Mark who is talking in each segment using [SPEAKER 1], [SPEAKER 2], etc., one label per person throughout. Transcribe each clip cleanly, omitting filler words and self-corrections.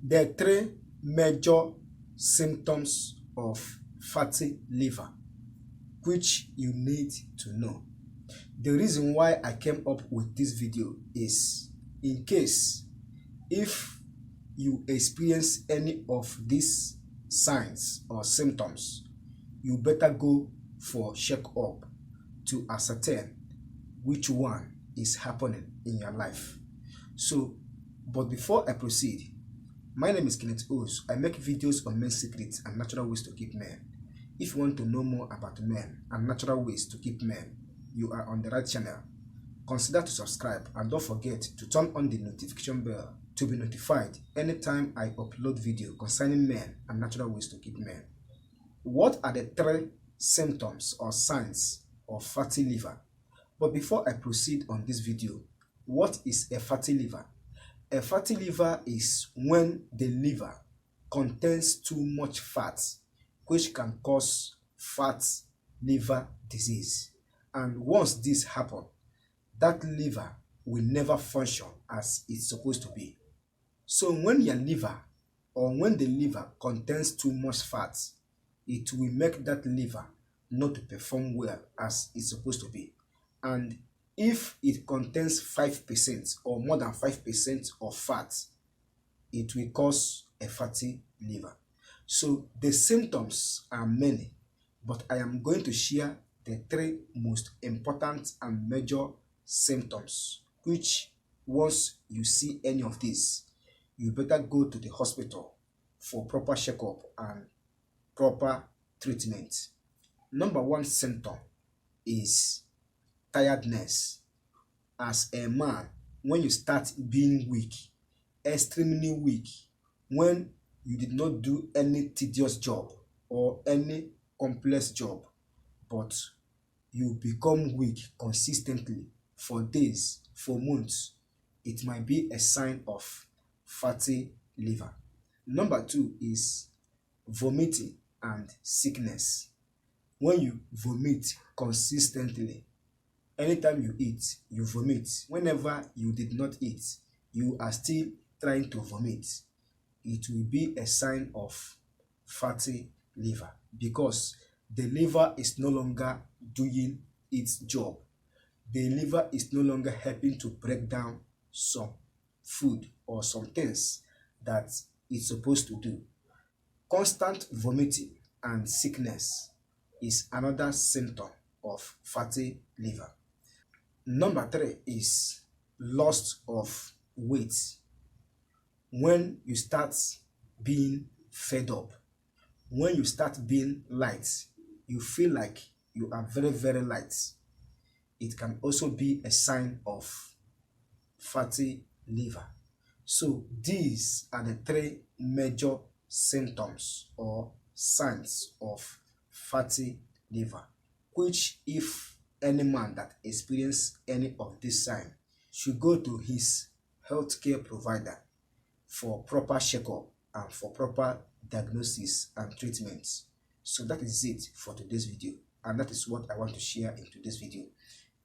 [SPEAKER 1] There are three major symptoms of fatty liver which you need to know. The reason why I came up with this video is in case if you experience any of these signs or symptoms, you better go for check-up to ascertain which one is happening in your life. But before I proceed, my name is Kenneth Os. I make videos on men's secrets and natural ways to keep men. If you want to know more about men and natural ways to keep men, you are on the right channel. Consider to subscribe and don't forget to turn on the notification bell to be notified anytime I upload video concerning men and natural ways to keep men. What are the three symptoms or signs of fatty liver? But before I proceed on this video, what is a fatty liver? A fatty liver is when the liver contains too much fat, which can cause fat liver disease. And once this happens, that liver will never function as it's supposed to be. So when your liver or when the liver contains too much fat, it will make that liver not to perform well as it's supposed to be. And if it contains 5% or more than 5% of fat, it will cause a fatty liver. So the symptoms are many, but I am going to share the three most important and major symptoms, which once you see any of these, you better go to the hospital for proper checkup and proper treatment. Number one symptom is tiredness. As a man, when you start being weak, extremely weak, when you did not do any tedious job or any complex job, but you become weak consistently for days, for months, it might be a sign of fatty liver. Number two is vomiting and sickness. When you vomit consistently, anytime you eat, you vomit. Whenever you did not eat, you are still trying to vomit. It will be a sign of fatty liver because the liver is no longer doing its job. The liver is no longer helping to break down some food or some things that it's supposed to do. Constant vomiting and sickness is another symptom of fatty liver. Number three is loss of weight. When you start being fed up, when you start being light, you feel like you are very, very light. It can also be a sign of fatty liver. So these are the three major symptoms or signs of fatty liver, which if any man that experiences any of this sign should go to his healthcare provider for proper checkup and for proper diagnosis and treatment. So that is it for today's video, and that is what I want to share in today's video.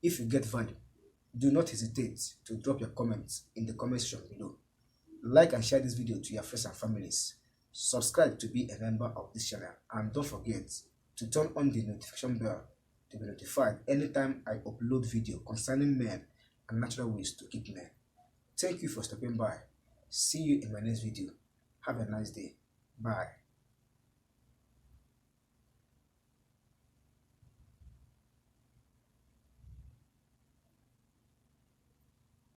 [SPEAKER 1] If you get value, do not hesitate to drop your comments in the comment section below. Like and share this video to your friends and families. Subscribe to be a member of this channel, and don't forget to turn on the notification bell to be notified anytime I upload video concerning men and natural ways to keep men. Thank you for stopping by. See you in my next video. Have a nice day. Bye.